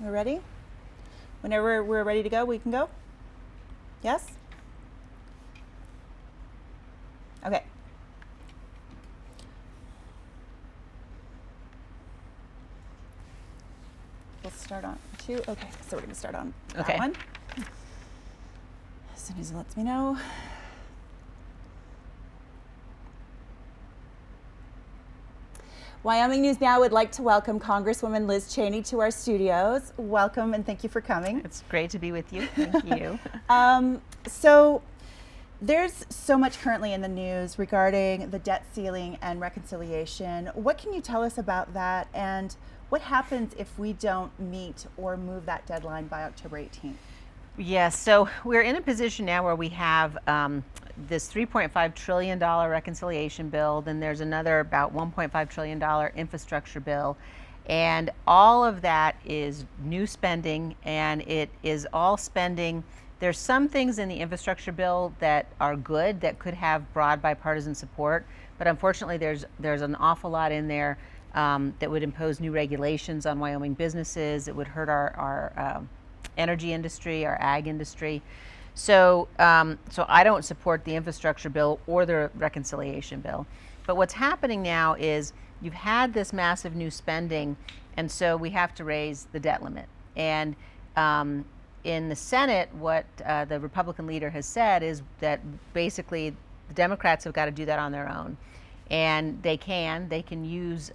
We're ready? Whenever we're ready to go, we can go? Yes? Okay. We'll start on 2. Okay, so we're going to start on that one. As soon as it lets me know. Wyoming News Now would like to welcome Congresswoman Liz Cheney to our studios. Welcome and thank you for coming. It's great to be with you. Thank you. So there's so much currently in the news regarding the debt ceiling and reconciliation. What can you tell us about that, and what happens if we don't meet or move that deadline by October 18th? Yes, so we're in a position now where we have this $3.5 trillion reconciliation bill, then there's another about $1.5 trillion infrastructure bill, and all of that is new spending, and it is all spending. There's some things in the infrastructure bill that are good, that could have broad bipartisan support, but unfortunately there's an awful lot in there that would impose new regulations on Wyoming businesses. It would hurt our energy industry, our ag industry. So I don't support the infrastructure bill or the reconciliation bill. But what's happening now is you've had this massive new spending, and so we have to raise the debt limit. And in the Senate, what the Republican leader has said is that basically the Democrats have got to do that on their own. And they can use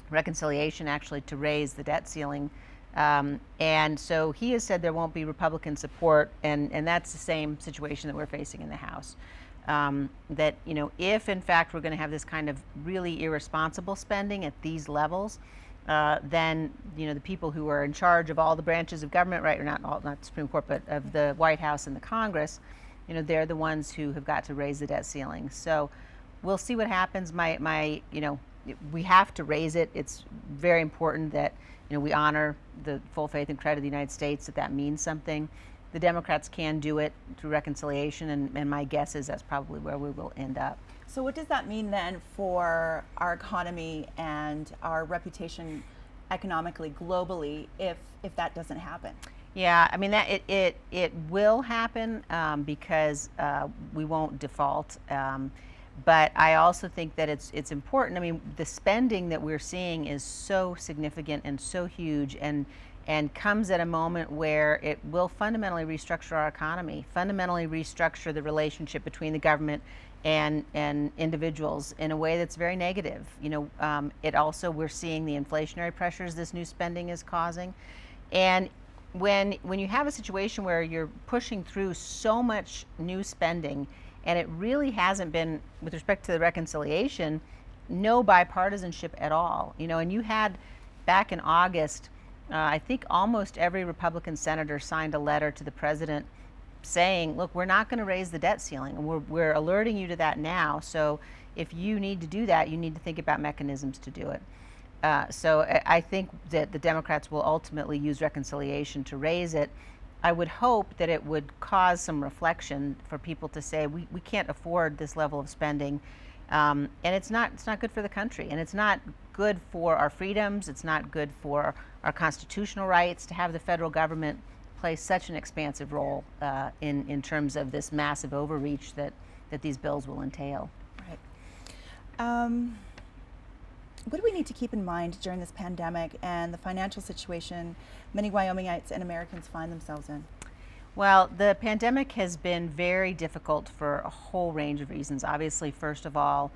reconciliation actually to raise the debt ceiling. And so he has said there won't be Republican support, and that's the same situation that we're facing in the House. That, if in fact we're going to have this kind of really irresponsible spending at these levels, then, the people who are in charge of all the branches of government, right, or not the Supreme Court, but of the White House and the Congress, they're the ones who have got to raise the debt ceiling. So we'll see what happens. We have to raise it. It's very important that we honor the full faith and credit of the United States, that means something. The Democrats can do it through reconciliation, and my guess is that's probably where we will end up. So what does that mean then for our economy and our reputation economically, globally, if that doesn't happen? Yeah, I mean, that it will happen because we won't default. But I also think that it's important. I mean, the spending that we're seeing is so significant and so huge, and comes at a moment where it will fundamentally restructure our economy, fundamentally restructure the relationship between the government and individuals in a way that's very negative. It also, we're seeing the inflationary pressures this new spending is causing, and when you have a situation where you're pushing through so much new spending, and it really hasn't been, with respect to the reconciliation, no bipartisanship at all. And you had, back in August, I think almost every Republican senator signed a letter to the president saying, look, we're not going to raise the debt ceiling, and we're alerting you to that now. So if you need to do that, you need to think about mechanisms to do it. So I think that the Democrats will ultimately use reconciliation to raise it. I would hope that it would cause some reflection for people to say we can't afford this level of spending, and it's not good for the country, and it's not good for our freedoms. It's not good for our constitutional rights to have the federal government play such an expansive role in terms of this massive overreach that these bills will entail. Right. What do we need to keep in mind during this pandemic and the financial situation many Wyomingites and Americans find themselves in? Well, the pandemic has been very difficult for a whole range of reasons. Obviously, first of all,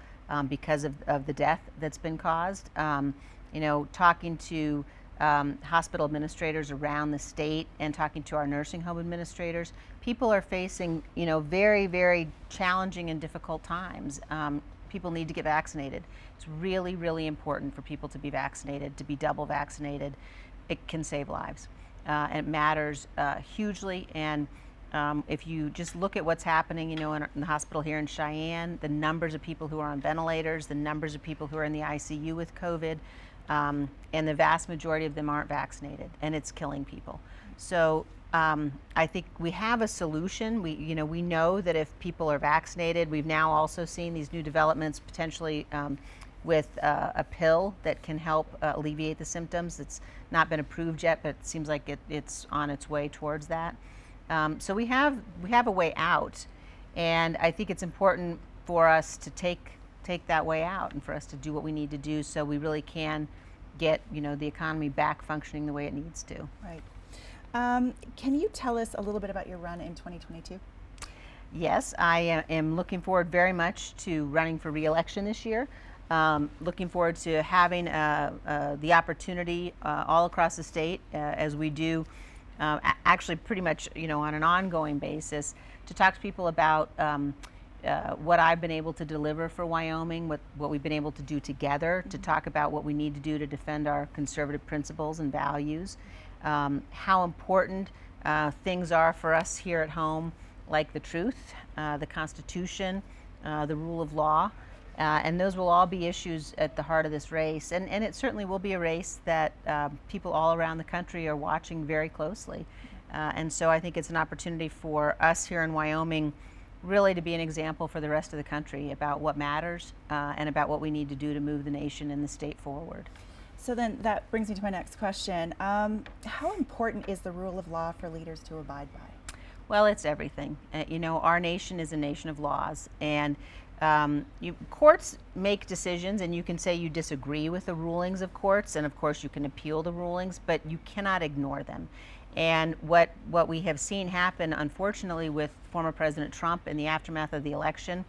because of the death that's been caused. Talking to hospital administrators around the state and talking to our nursing home administrators, people are facing, very, very challenging and difficult times. People need to get vaccinated. It's really, really important for people to be vaccinated, to be double vaccinated. It can save lives. And it matters hugely. And if you just look at what's happening, in the hospital here in Cheyenne, the numbers of people who are on ventilators, the numbers of people who are in the ICU with COVID, and the vast majority of them aren't vaccinated, and it's killing people. So I think we have a solution. We know that if people are vaccinated, we've now also seen these new developments potentially with a pill that can help alleviate the symptoms. It's not been approved yet, but it seems like it's on its way towards that. So we have a way out, and I think it's important for us to take that way out and for us to do what we need to do so we really can get the economy back functioning the way it needs to. Right. Can you tell us a little bit about your run in 2022? Yes, I am looking forward very much to running for re-election this year. Looking forward to having the opportunity all across the state, as we do actually pretty much on an ongoing basis, to talk to people about what I've been able to deliver for Wyoming, what we've been able to do together, to talk about what we need to do to defend our conservative principles and values, how important things are for us here at home, like the truth, the Constitution, the rule of law, and those will all be issues at the heart of this race. And it certainly will be a race that people all around the country are watching very closely. And so I think it's an opportunity for us here in Wyoming really to be an example for the rest of the country about what matters and about what we need to do to move the nation and the state forward. So then that brings me to my next question. How important is the rule of law for leaders to abide by? Well, it's everything. Our nation is a nation of laws, and courts make decisions, and you can say you disagree with the rulings of courts, and of course you can appeal the rulings, but you cannot ignore them. And what we have seen happen, unfortunately, with former President Trump in the aftermath of the election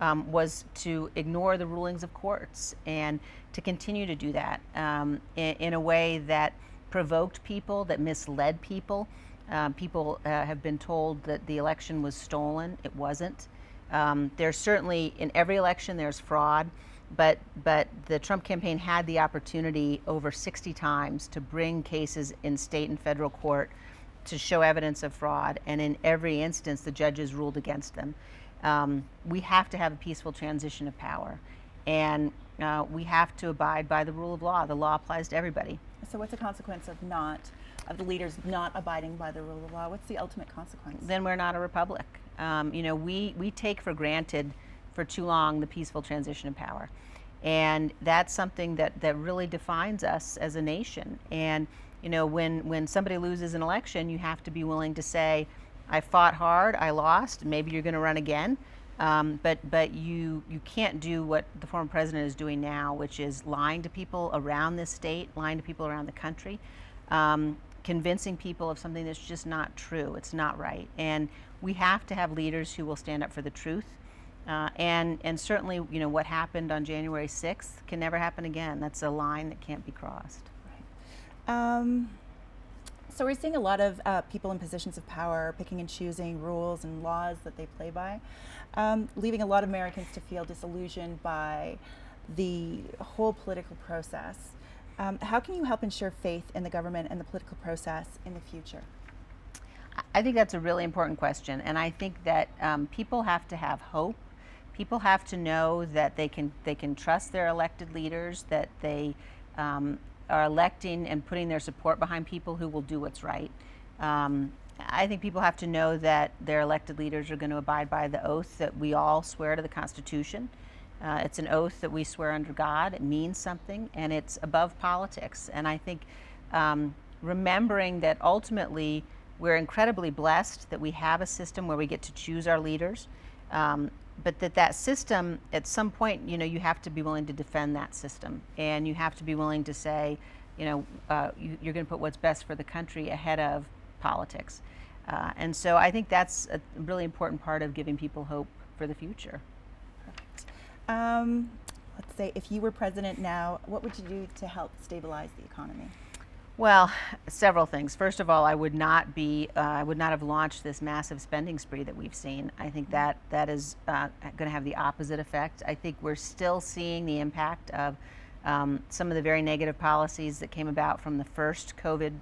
was to ignore the rulings of courts and to continue to do that in a way that provoked people, that misled people. People have been told that the election was stolen. It wasn't. There's certainly, in every election, there's fraud, but the Trump campaign had the opportunity over 60 times to bring cases in state and federal court to show evidence of fraud, and in every instance, the judges ruled against them. We have to have a peaceful transition of power, and we have to abide by the rule of law. The law applies to everybody. So what's the consequence of the leaders not abiding by the rule of law? What's the ultimate consequence? Then we're not a republic. We take for granted for too long the peaceful transition of power. And that's something that really defines us as a nation. And when somebody loses an election, you have to be willing to say, I fought hard, I lost, maybe you're going to run again. But you can't do what the former president is doing now, which is lying to people around this state, lying to people around the country, convincing people of something that's just not true. It's not right. And we have to have leaders who will stand up for the truth. And certainly, what happened on January 6th can never happen again. That's a line that can't be crossed. Right. So we're seeing a lot of people in positions of power picking and choosing rules and laws that they play by, leaving a lot of Americans to feel disillusioned by the whole political process. How can you help ensure faith in the government and the political process in the future? I think that's a really important question, and I think that people have to have hope. People have to know that they can trust their elected leaders, that they are electing and putting their support behind people who will do what's right. I think people have to know that their elected leaders are going to abide by the oath that we all swear to the Constitution. It's an oath that we swear under God. It means something, and it's above politics. And I think remembering that ultimately we're incredibly blessed that we have a system where we get to choose our leaders, but that system, at some point, you have to be willing to defend that system, and you have to be willing to say, you're going to put what's best for the country ahead of politics. And so I think that's a really important part of giving people hope for the future. Perfect. Let's say if you were president now, what would you do to help stabilize the economy? Well, several things. First of all, I would not have launched this massive spending spree that we've seen. I think that is going to have the opposite effect. I think we're still seeing the impact of some of the very negative policies that came about from the first COVID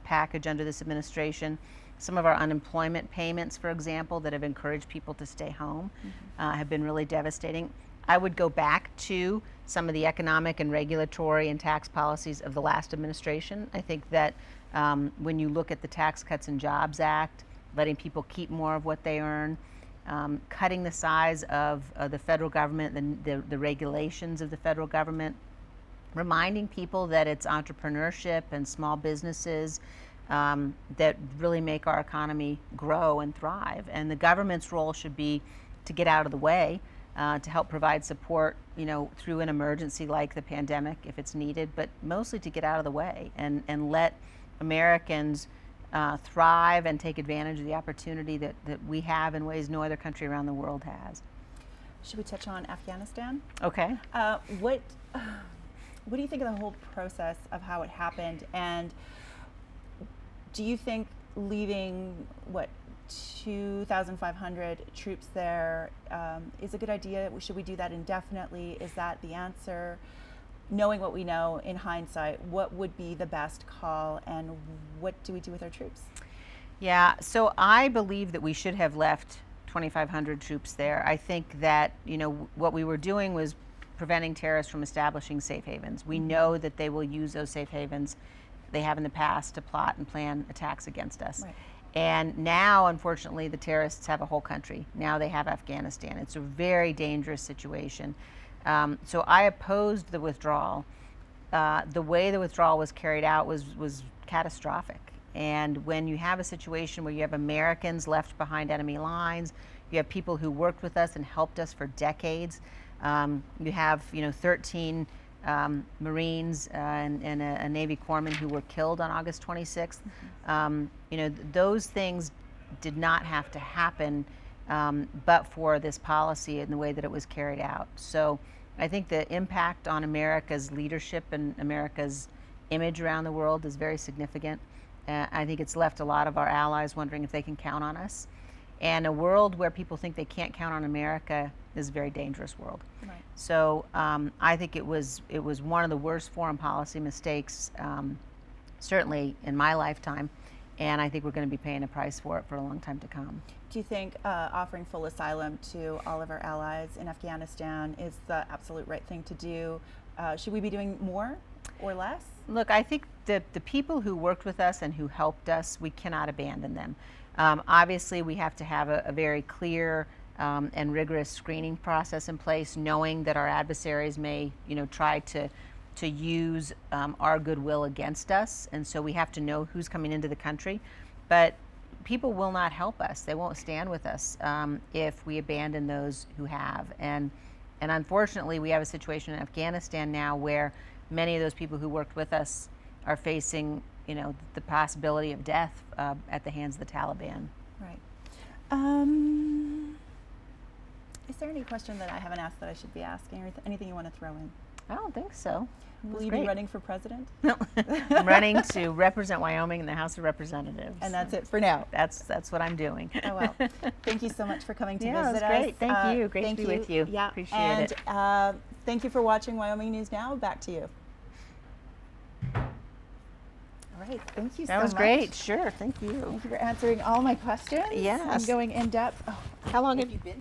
package under this administration. Some of our unemployment payments, for example, that have encouraged people to stay home, have been really devastating. I would go back to some of the economic and regulatory and tax policies of the last administration. I think that when you look at the Tax Cuts and Jobs Act, letting people keep more of what they earn, cutting the size of the federal government, the regulations of the federal government, reminding people that it's entrepreneurship and small businesses that really make our economy grow and thrive. And the government's role should be to get out of the way, to help provide support, through an emergency like the pandemic if it's needed, but mostly to get out of the way and let Americans thrive and take advantage of the opportunity that we have in ways no other country around the world has. Should we touch on Afghanistan? Okay. What do you think of the whole process of how it happened? And do you think leaving, 2,500 troops there is a good idea? Should we do that indefinitely? Is that the answer? Knowing what we know in hindsight, what would be the best call, and what do we do with our troops? Yeah, so I believe that we should have left 2,500 troops there. I think that, what we were doing was preventing terrorists from establishing safe havens. We know that they will use those safe havens they have in the past to plot and plan attacks against us. Right. And now, unfortunately, the terrorists have a whole country. Now they have Afghanistan. It's a very dangerous situation. So I opposed the withdrawal. The way the withdrawal was carried out was catastrophic. And when you have a situation where you have Americans left behind enemy lines, you have people who worked with us and helped us for decades. You have 13 Marines and a Navy corpsman who were killed on August 26th. Those things did not have to happen, but for this policy and the way that it was carried out. So I think the impact on America's leadership and America's image around the world is very significant. I think it's left a lot of our allies wondering if they can count on us. And a world where people think they can't count on America is a very dangerous world. Right. So I think it was one of the worst foreign policy mistakes, certainly in my lifetime, and I think we're going to be paying a price for it for a long time to come. Do you think offering full asylum to all of our allies in Afghanistan is the absolute right thing to do? Should we be doing more or less? Look, I think the people who worked with us and who helped us, we cannot abandon them. Obviously, we have to have a very clear and rigorous screening process in place, knowing that our adversaries may, try to use our goodwill against us, and so we have to know who's coming into the country. But people will not help us; they won't stand with us if we abandon those who have. And unfortunately, we have a situation in Afghanistan now where many of those people who worked with us are facing, the possibility of death at the hands of the Taliban. Right. Is there any question that I haven't asked that I should be asking, or anything you want to throw in? I don't think so. Will you be running for president? No, I'm running to represent Wyoming in the House of Representatives. And that's it for now. That's what I'm doing. Oh, well. Thank you so much for coming to Yeah, visit it was great. us. Thank you. Great to be with you. Yeah. Appreciate it. And thank you for watching Wyoming News Now. Back to you. All right. Thank you so much. That was great. Sure. Thank you. Thank you for answering all my questions. Yes. And going in depth. Oh, How long have you been